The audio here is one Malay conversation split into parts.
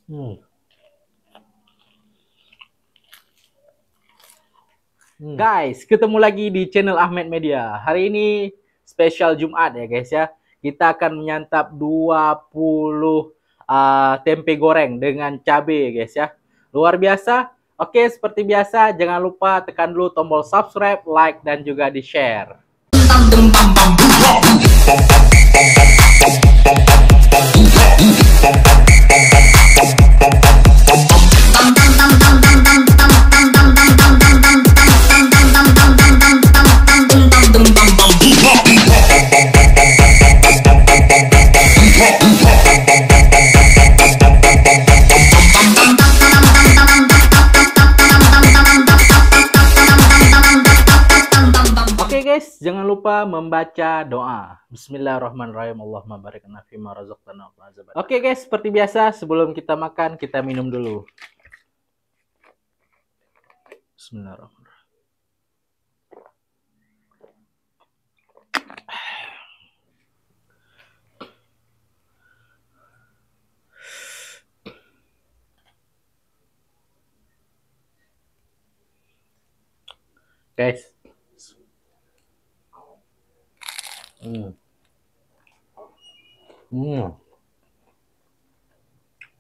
Hmm. Hmm. Guys, ketemu lagi di channel Ahmed Media. Hari ini spesial Jumat ya guys ya. Kita akan menyantap 20 tempe goreng dengan cabai ya guys ya. Luar biasa. Oke, seperti biasa jangan lupa tekan dulu tombol subscribe, like dan juga di-share. Oke guys, jangan lupa membaca doa. Bismillahirrahmanirrahim. Allahumma barik lana fima razaqtana wa qina. Oke guys, seperti biasa sebelum kita makan, kita minum dulu. Bismillahirrahmanirrahim. Guys. Hmm. Hmm.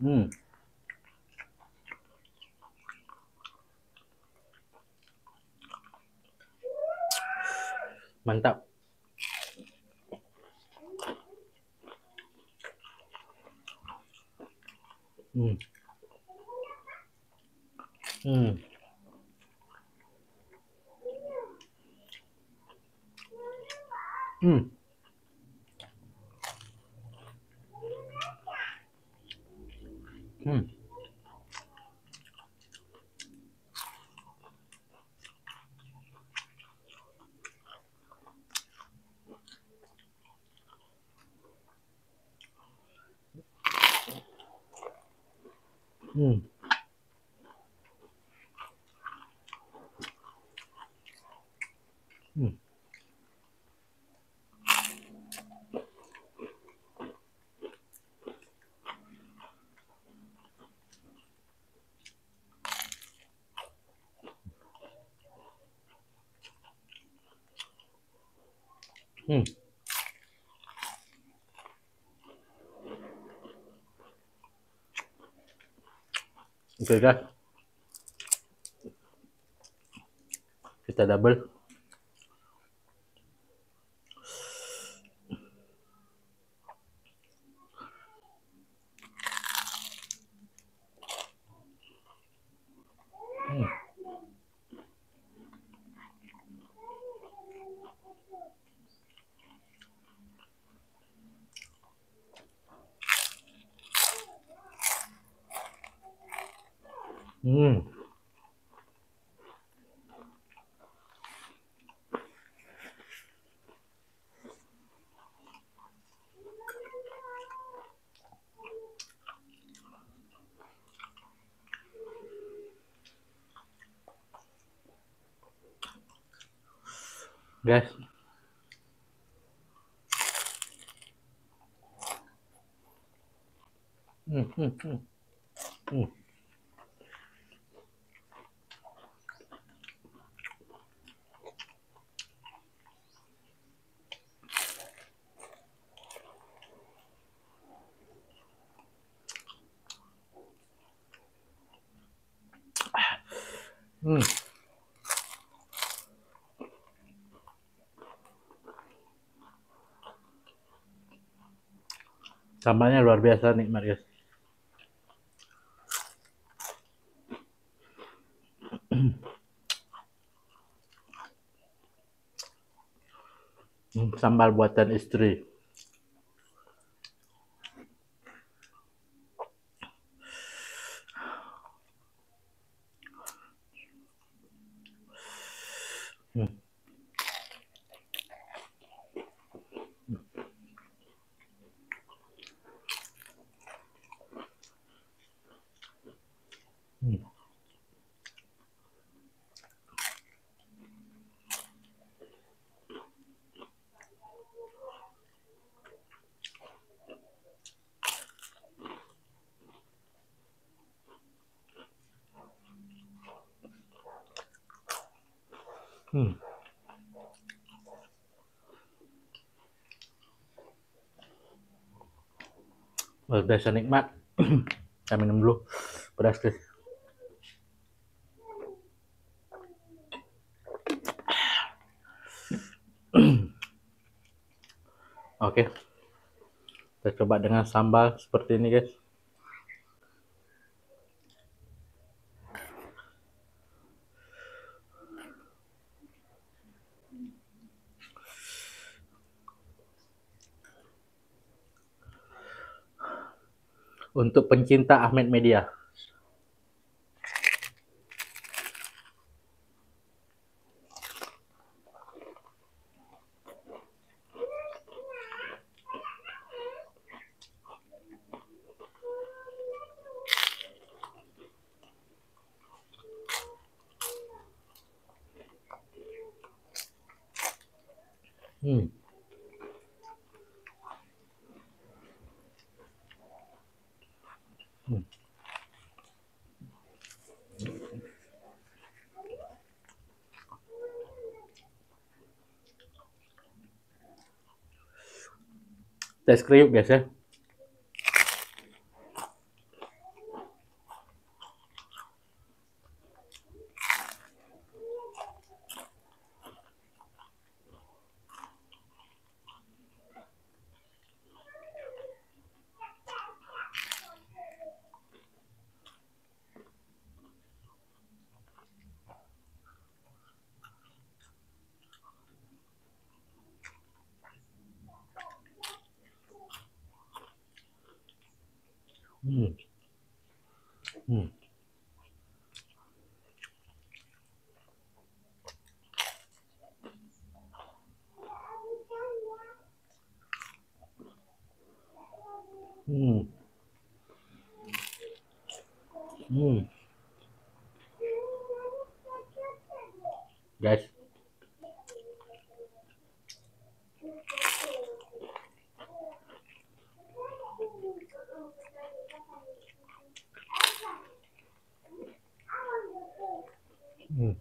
Hmm. Mantap. Hmm. Hmm. Hmm. Hmm. Hmm. Hmm. Hmm. Oke guys, kita double. Hmm. Hmm. Guys. Hmm. Hmm. Hmm. Hmm. Hmm. Sambalnya luar biasa nikmat guys. Sambal buatan istri. Hmm. Hmm. Hmm. Luar biasa nikmat. Saya minum dulu. Pedas guys. Oke, kita coba dengan sambal seperti ini guys. Untuk pencinta Ahmed Media. Hmm. Hmm. Tes kriuk guys ya. Hmm. Hmm. Hmm. Hmm. Guys. Hmm.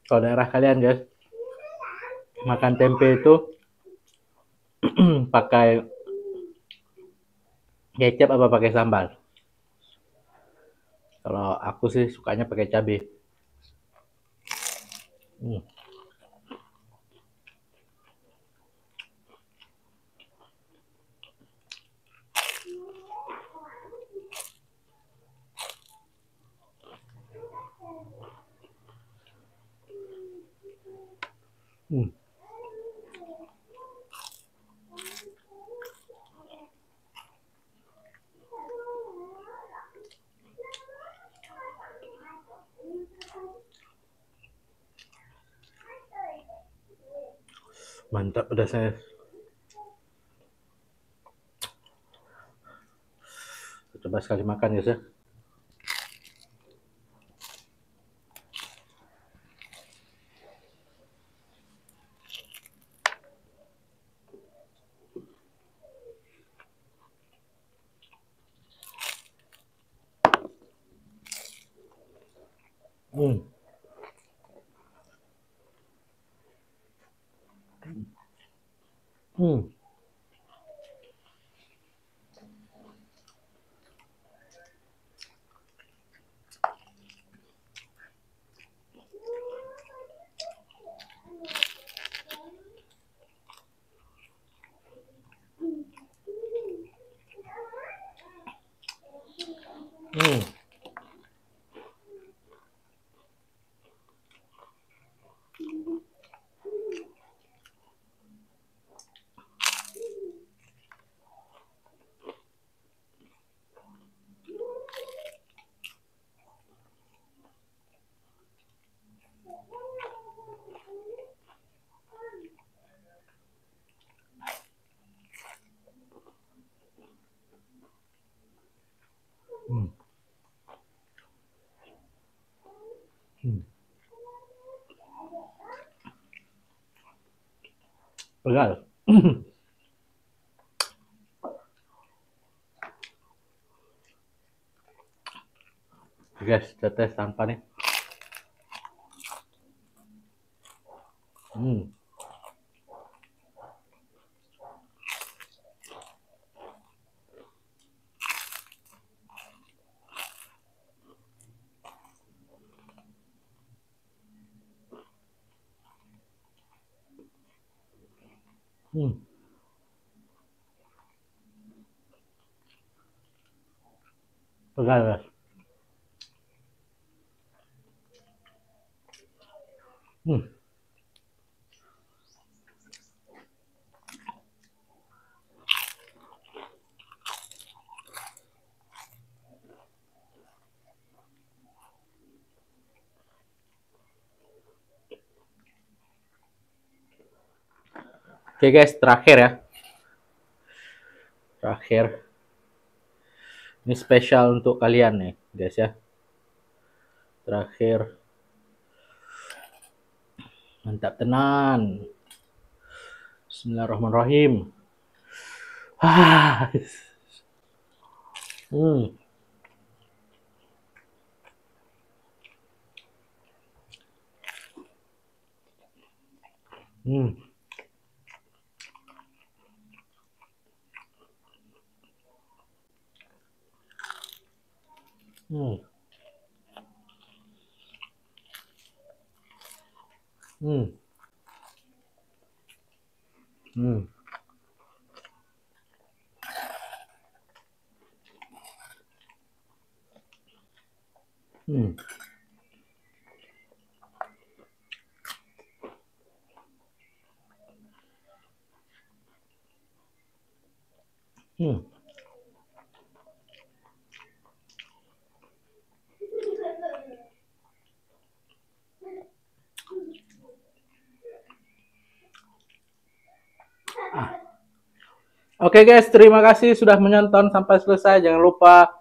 Kalau daerah kalian guys, makan tempe itu pakai kecap apa pakai sambal? Kalau aku sih sukanya pakai cabai. Hmm. Hmm. Mantap pedasnya. Coba sekali makan guys ya. Hmm. Hmm. Hmm. Pegal. Guys, tetes tanpa nih. Hmm. Hmm. Pegal, guys. Hmm. Oke guys, terakhir ya. Terakhir. Ini spesial untuk kalian nih, guys ya. Terakhir. Mantap tenan. Bismillahirrahmanirrahim. Ah. Hmm. Hmm. Hmm. Hmm. Hmm. Hmm. Hmm. Oke guys, terima kasih sudah menonton sampai selesai. Jangan lupa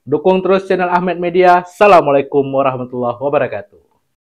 dukung terus channel Ahmed Media. Assalamualaikum warahmatullahi wabarakatuh.